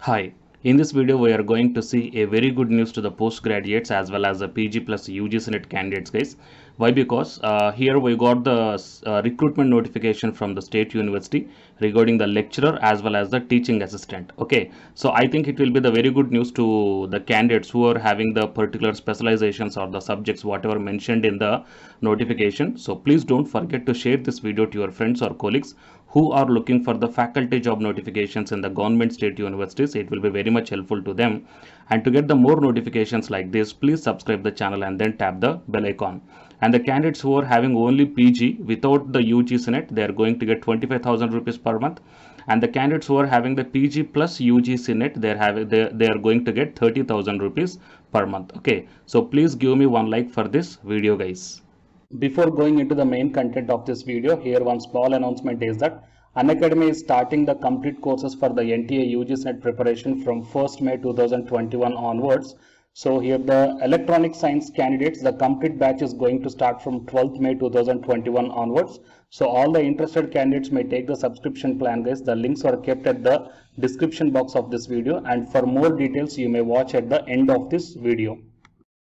Hi, in this video we are going to see a very good news to the postgraduates as well as the PG plus UGC NET candidates guys. Why? Because here we got the recruitment notification from the state university regarding the lecturer as well as the teaching assistant. Okay, so I think it will be the very good news to the candidates who are having the particular specializations or the subjects whatever mentioned in the notification. So please don't forget to share this video to your friends or colleagues who are looking for the faculty job notifications in the government state universities. It will be very much helpful to them. And to get the more notifications like this, please subscribe the channel and then tap the bell icon. And the candidates who are having only PG without the UGC NET, they are going to get 25,000 rupees per month. And the candidates who are having the PG plus UGC NET, they are going to get 30,000 rupees per month. Okay, so please give me one like for this video guys. Before going into the main content of this video, here one small announcement is that Unacademy is starting the complete courses for the NTA UGC NET preparation from 1st May 2021 onwards. So here the electronic science candidates, the complete batch is going to start from 12th May 2021 onwards. So all the interested candidates may take the subscription plan guys. The links are kept at the description box of this video, and for more details you may watch at the end of this video.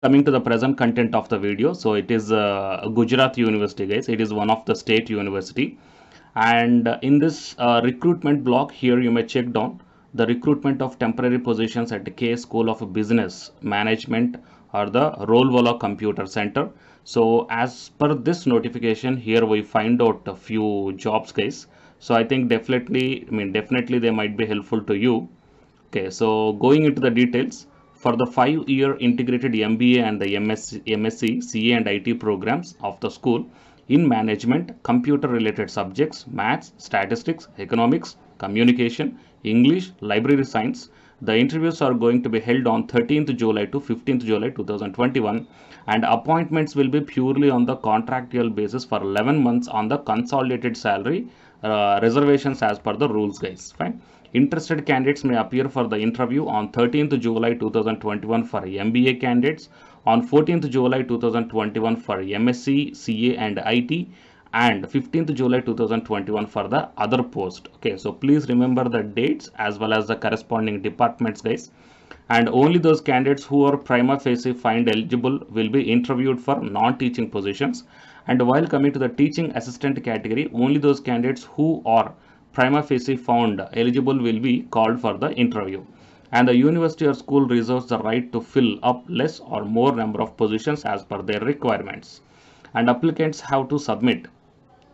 Coming to the present content of the video, so it is Gujarat University guys. It is one of the state university, and in this recruitment block here you may check down the recruitment of temporary positions at the K School of Business Management or the Rollwala Computer Center. So as per this notification here we find out a few jobs guys. So I think definitely they might be helpful to you. Okay, so going into the details, for the 5-year integrated MBA and the MSc, CA and IT programs of the school in management, computer related subjects, maths, statistics, economics, communication, English, library science. The interviews are going to be held on 13th July to 15th July 2021, and appointments will be purely on the contractual basis for 11 months on the consolidated salary, reservations as per the rules guys. Fine. Interested candidates may appear for the interview on 13th July 2021 for MBA candidates, on 14th July 2021 for MSc, CA and IT, and 15th July 2021 for the other post. Okay, so please remember the dates as well as the corresponding departments guys. And only those candidates who are prima facie find eligible will be interviewed for non-teaching positions. And while coming to the teaching assistant category, only those candidates who are prima facie found eligible will be called for the interview. And the university or school reserves the right to fill up less or more number of positions as per their requirements. And applicants have to submit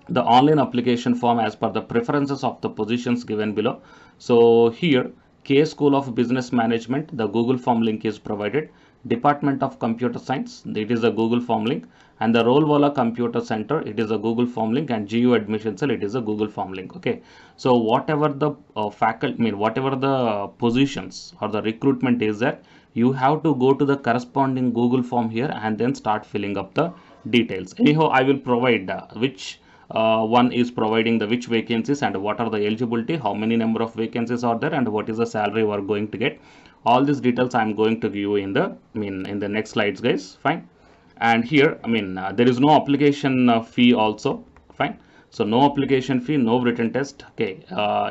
the online application form as per the preferences of the positions given below. So here K School of Business Management, the Google form link is provided. Department of Computer Science, it is a Google form link, and the Rollwala Computer Center, it is a Google form link, and GU Admission Cell, it is a Google form link. Okay, so whatever the whatever the positions or the recruitment is there, you have to go to the corresponding Google form here and then start filling up the details. Anyhow, I will provide which one is providing the which vacancies and what are the eligibility, how many number of vacancies are there, and what is the salary we are going to get. All these details I'm going to give you in the in the next slides guys. Fine. And here there is no application fee also. Fine. So no application fee, no written test. Okay,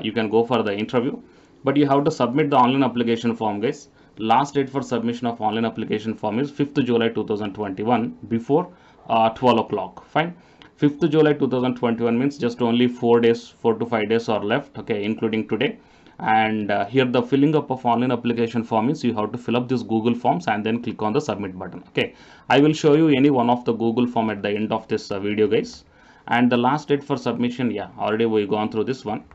you can go for the interview, but you have to submit the online application form guys. Last date for submission of online application form is 5th July 2021 before 12 o'clock. Fine. 5th July 2021 means just only 4 days, 4 to 5 days are left, okay, including today. And here the filling up of online application form is you have to fill up this Google forms and then click on the submit button. Okay, I will show you any one of the Google form at the end of this video guys. And the last date for submission, yeah, already we've gone through this one.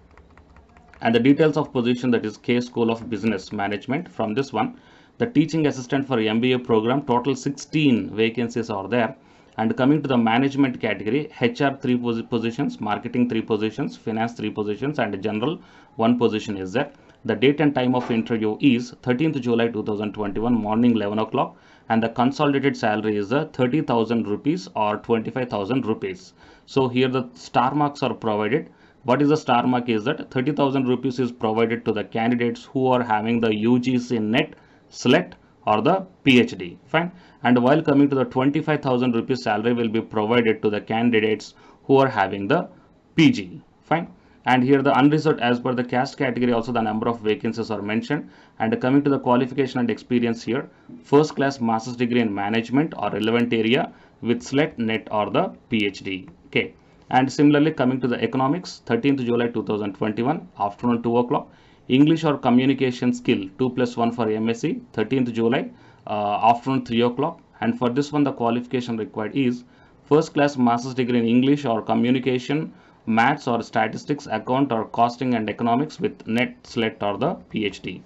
And the details of position, that is K School of Business Management. From this one, the teaching assistant for MBA program, total 16 vacancies are there. And coming to the management category, HR 3 positions, marketing 3 positions, finance 3 positions, and general 1 position is there. The date and time of interview is 13th July 2021 morning 11 o'clock, and the consolidated salary is 30,000 rupees or 25,000 rupees. So here the star marks are provided. What is the star mark is that 30,000 rupees is provided to the candidates who are having the UGC NET, SLET or the PhD. Fine. And while coming to the 25,000 rupees salary will be provided to the candidates who are having the PG. Fine. And here the unreserved, as per the caste category, also the number of vacancies are mentioned. And coming to the qualification and experience here, first class master's degree in management or relevant area with SLET, NET or the PhD. Okay. And similarly, coming to the economics, 13th July 2021, afternoon 2 o'clock. English or communication skill 2+1 for MSc, 13th July, afternoon 3 o'clock. And for this one, the qualification required is first class master's degree in English or communication, maths or statistics, account or costing and economics with NET, SLET or the PhD.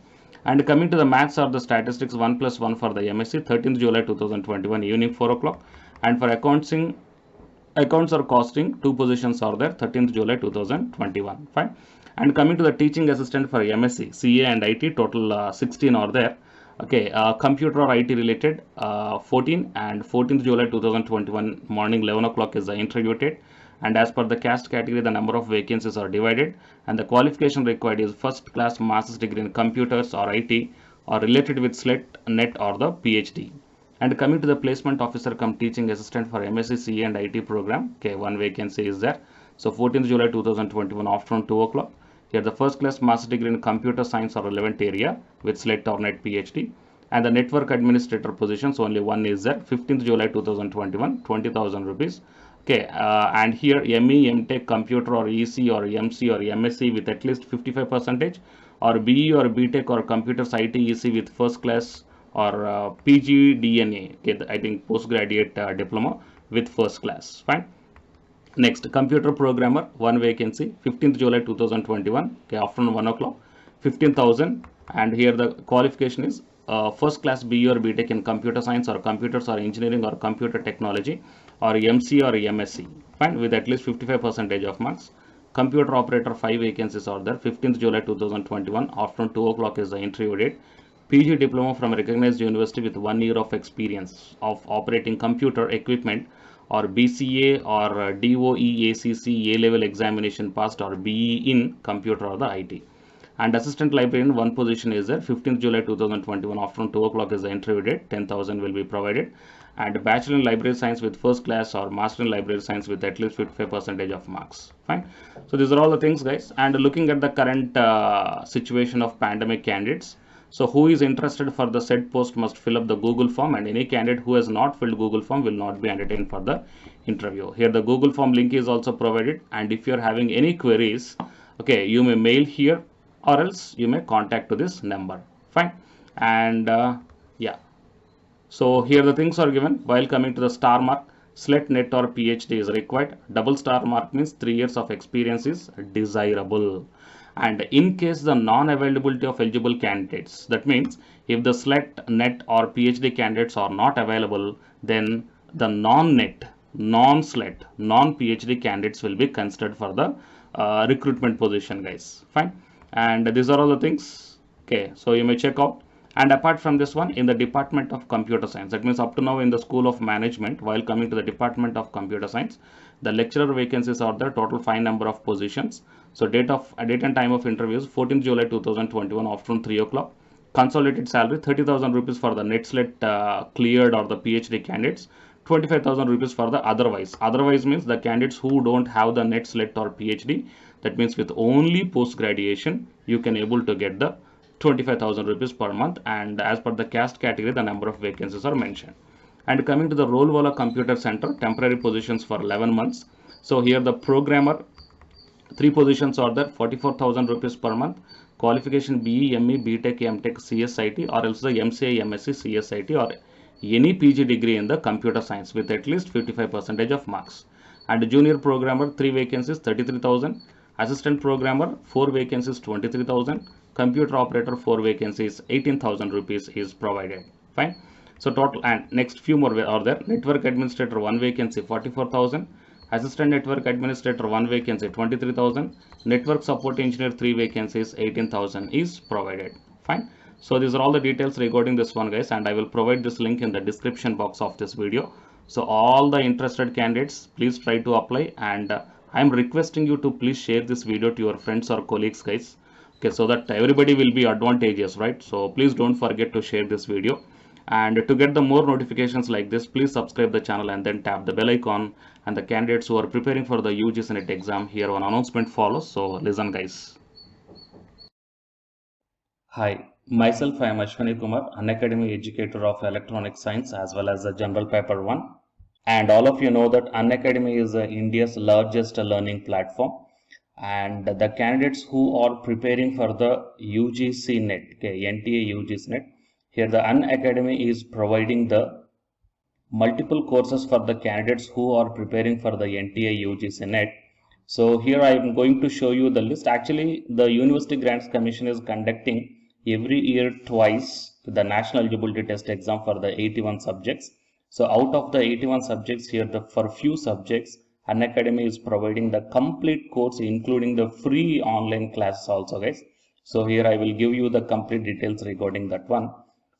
And coming to the maths or the statistics, 1+1 for the MSc, 13th July 2021, evening 4 o'clock. And for accounts or costing, 2 positions are there, 13th July 2021. Fine. And coming to the teaching assistant for MSc, CA and IT, total 16 are there. Okay, computer or IT related 14, and 14th July 2021 morning 11 o'clock is the interview date. And as per the caste category, the number of vacancies are divided, and the qualification required is first class master's degree in computers or IT or related with SLET, NET or the PhD. And coming to the placement officer come teaching assistant for MSc CA and IT program, okay, one vacancy is there. So 14th July 2021 afternoon 2 o'clock. Here the first class master's degree in computer science or relevant area with SLET or NET PhD. And the network administrator positions, only one is there, 15th July 2021, 20,000 rupees. Okay, and here ME, MTech, computer or EC or MC or MSc with at least 55%, or BE or BTech or computers IT EC with first class or PG DNA, okay, I think postgraduate diploma with first class. Fine. Next, computer programmer, one vacancy, 15th July 2021, okay, afternoon 1 o'clock, 15,000. And here the qualification is first class BE or BTech in computer science or computers or engineering or computer technology or MC or MSc, fine, with at least 55% of marks. Computer operator, 5 vacancies are there, 15th July 2021, afternoon 2 o'clock is the interview date. PG diploma from a recognized university with 1 year of experience of operating computer equipment, or BCA or DOE ACC A-level examination passed, or BE in computer or the IT. And assistant librarian, one position is there, 15th July 2021 afternoon 2 o'clock is the interview date, 10,000 will be provided. And bachelor in library science with first class or master in library science with at least 55% of marks. Fine. So these are all the things, guys. And looking at the current situation of pandemic candidates, so who is interested for the said post must fill up the Google form, and any candidate who has not filled Google form will not be entertained for the interview. Here the Google form link is also provided, and if you are having any queries, okay, you may mail here or else you may contact to this number. Fine. And yeah, so here the things are given. While coming to the star mark, SLET, NET or PhD is required. Double star mark means 3 years of experience is desirable. And in case the non-availability of eligible candidates, that means if the SLET, NET or PhD candidates are not available, then the non-NET, non-SLET, non-PhD candidates will be considered for the recruitment position, guys. Fine. And these are all the things. Okay, so you may check out. And apart from this one, in the Department of Computer Science, that means up to now in the School of Management, while coming to the Department of Computer Science, the lecturer vacancies are there, total 5 number of positions. So date and time of interviews, 14th July 2021 afternoon 3 o'clock. Consolidated salary, 30,000 rupees for the NET, SLET cleared or the PhD candidates, 25,000 rupees for the otherwise. Otherwise means the candidates who don't have the NET, SLET or PhD. That means with only post graduation, you can able to get the 25,000 rupees per month. And as per the caste category, the number of vacancies are mentioned. And coming to the Rollwala Computer Center, temporary positions for 11 months. So here the programmer, 3 positions are there, 44,000 rupees per month. Qualification BE, ME, BTech, MTech, CSIT, or else the MCA, MSc, CSIT, or any PG degree in the computer science with at least 55% of marks. And junior programmer, 3 vacancies, 33,000. Assistant programmer, 4 vacancies, 23,000. Computer operator, 4 vacancies, 18,000 rupees is provided. Fine. So total, and next few more are there. Network administrator, 1 vacancy, 44,000. Assistant network administrator, 1 vacancy, 23,000. Network support engineer, 3 vacancies, 18,000 is provided. Fine. So these are all the details regarding this one, guys, and I will provide this link in the description box of this video. So all the interested candidates, please try to apply, and I am requesting you to please share this video to your friends or colleagues, guys. Okay, so that everybody will be advantageous, right? So please don't forget to share this video. And to get the more notifications like this, please subscribe the channel and then tap the bell icon. And the candidates who are preparing for the UGC NET exam, here one announcement follows. So listen guys. Hi, myself I am Ashwani Kumar, Unacademy educator of Electronic Science as well as the General Paper 1. And all of you know that Unacademy is India's largest learning platform. And the candidates who are preparing for the UGC NET, okay, NTA UGC NET, here the Unacademy is providing the multiple courses for the candidates who are preparing for the NTA UGC NET. So here I am going to show you the list. Actually, the University Grants Commission is conducting every year twice the National Eligibility Test exam for the 81 subjects. So out of the 81 subjects here, for few subjects, Unacademy is providing the complete course, including the free online classes also, guys. So here I will give you the complete details regarding that one.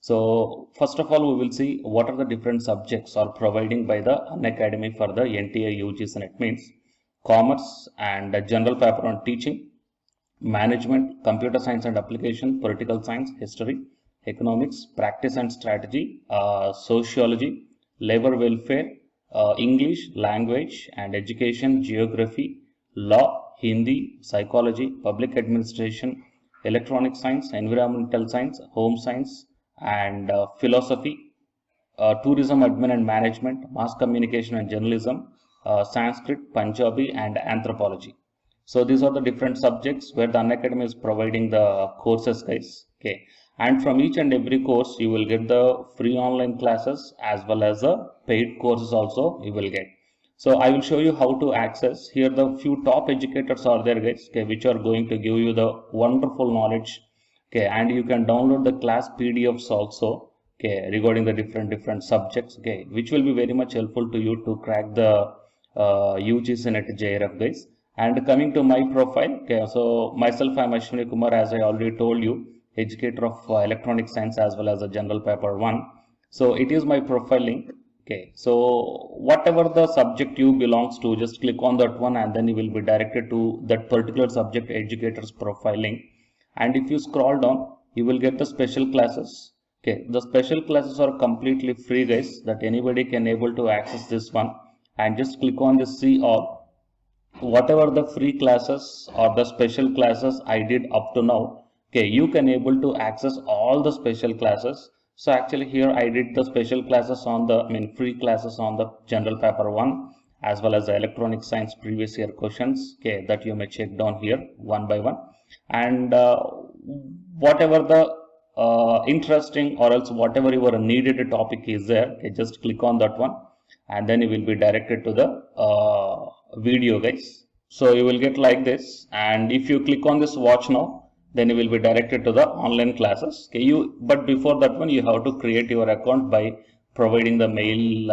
So first of all, we will see what are the different subjects are providing by the Unacademy for the NTA UGC NET. Means commerce and general paper on teaching, management, computer science and application, political science, history, economics, practice and strategy, sociology, labor welfare, English, language and education, geography, law, Hindi, psychology, public administration, electronic science, environmental science, home science and philosophy, tourism admin and management, mass communication and journalism, Sanskrit, Punjabi and anthropology. So these are the different subjects where the Unacademy is providing the courses, guys. Okay, and from each and every course you will get the free online classes as well as the paid courses also you will get. So I will show you how to access. Here the few top educators are there, guys, okay, which are going to give you the wonderful knowledge. Okay, and you can download the class PDFs also, okay, regarding the different subjects, okay, which will be very much helpful to you to crack the UGC NET JRF, guys. And coming to my profile, okay, so myself I am Ashwani Kumar, as I already told you, educator of electronic science as well as a general paper 1. So it is my profile link. Okay, so whatever the subject you belongs to, just click on that one and then you will be directed to that particular subject educator's profile link. And if you scroll down, you will get the special classes. Okay, the special classes are completely free, guys, that anybody can able to access this one. And just click on the see all. Whatever the free classes or the special classes I did up to now, okay, you can able to access all the special classes. So actually here I did the special classes on the free classes on the general paper 1 as well as the electronic science previous year questions, okay, that you may check down here one by one. And whatever the interesting or else whatever your needed topic is there, okay, just click on that one and then you will be directed to the video, guys. So you will get like this, and if you click on this watch now, then you will be directed to the online classes. Okay, but before that one you have to create your account by providing the mail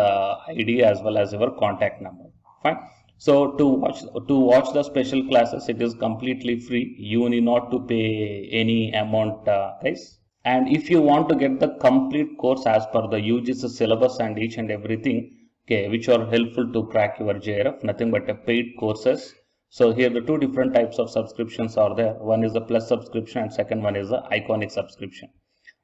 ID as well as your contact number. Fine. So to watch the special classes, it is completely free. You need not to pay any amount, guys. And if you want to get the complete course as per the UGC syllabus and each and everything, okay, which are helpful to crack your JRF, nothing but a paid courses. So here the two different types of subscriptions are there. One is the plus subscription and second one is the iconic subscription.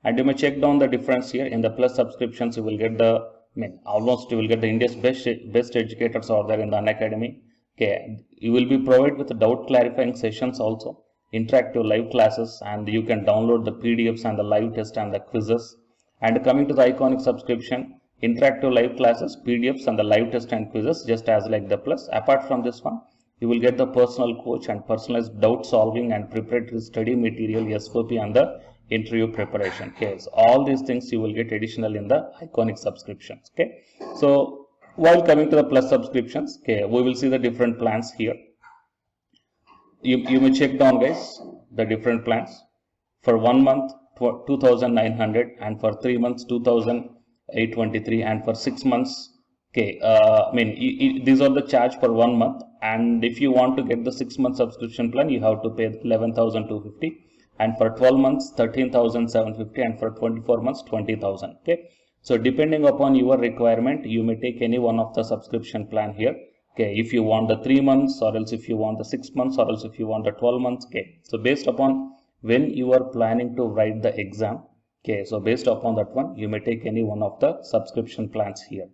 And you may check down the difference here. In the plus subscriptions, you will get the almost you will get the India's best educators are there in the Unacademy. Okay, you will be provided with the doubt clarifying sessions also, interactive live classes, and you can download the PDFs and the live test and the quizzes. And coming to the iconic subscription, interactive live classes, PDFs and the live test and quizzes, just as like the plus. Apart from this one, you will get the personal coach and personalized doubt solving and preparatory study material, SOP and the interview preparation. Okay, so all these things you will get additional in the iconic subscriptions. Okay, so while coming to the plus subscriptions, okay, we will see the different plans here. You may check down, guys, the different plans. For 1 month 2,900 and for 3 months 2,823 and for 6 months, okay, these are the charge for 1 month. And if you want to get the 6-month subscription plan, you have to pay 11,250, and for 12 months 13,750, and for 24 months 20,000. Okay, so depending upon your requirement, you may take any one of the subscription plan here. Okay, if you want the 3 months, or else if you want the 6 months, or else if you want the 12 months. Okay, so based upon when you are planning to write the exam, Okay, so based upon that one, you may take any one of the subscription plans here.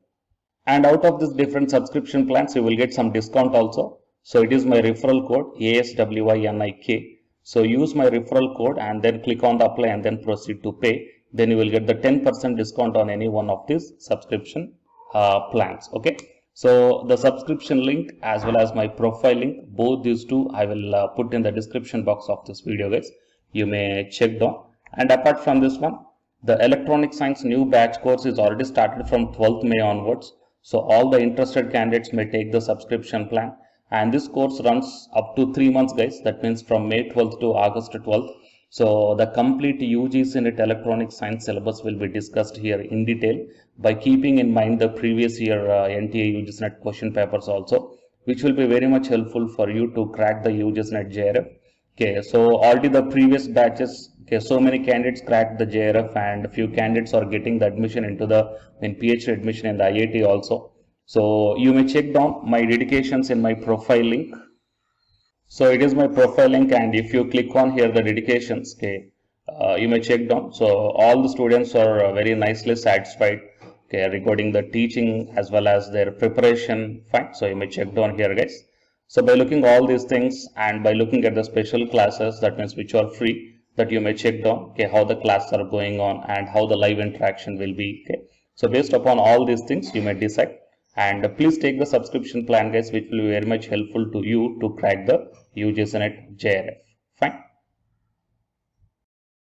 And out of this different subscription plans, you will get some discount also. So it is my referral code ASWINIK. So use my referral code and then click on the apply and then proceed to pay. Then you will get the 10% discount on any one of these subscription plans. Okay. So the subscription link as well as my profile link, both these two I will put in the description box of this video, guys. You may check down. And apart from this one, the electronic science new batch course is already started from 12th May onwards. So all the interested candidates may take the subscription plan. And this course runs up to 3 months, guys. That means from May 12th to August 12th. So the complete UGC NET electronic science syllabus will be discussed here in detail by keeping in mind the previous year NTA UGC NET question papers also, which will be very much helpful for you to crack the UGC NET JRF. Okay, so already the previous batches, okay, so many candidates cracked the JRF and a few candidates are getting the admission into the PhD admission in the IIT also. So you may check down my dedications in my profile link. So it is my profile link, and if you click on here the dedications, okay, you may check down. So all the students are very nicely satisfied, okay, regarding the teaching as well as their preparation. Fine. So you may check down here, guys. So by looking all these things and by looking at the special classes, that means which are free, that you may check down, okay, how the classes are going on and how the live interaction will be. Okay. So based upon all these things, you may decide. And please take the subscription plan, guys, which will be very much helpful to you to crack the UGC NET JRF. Fine.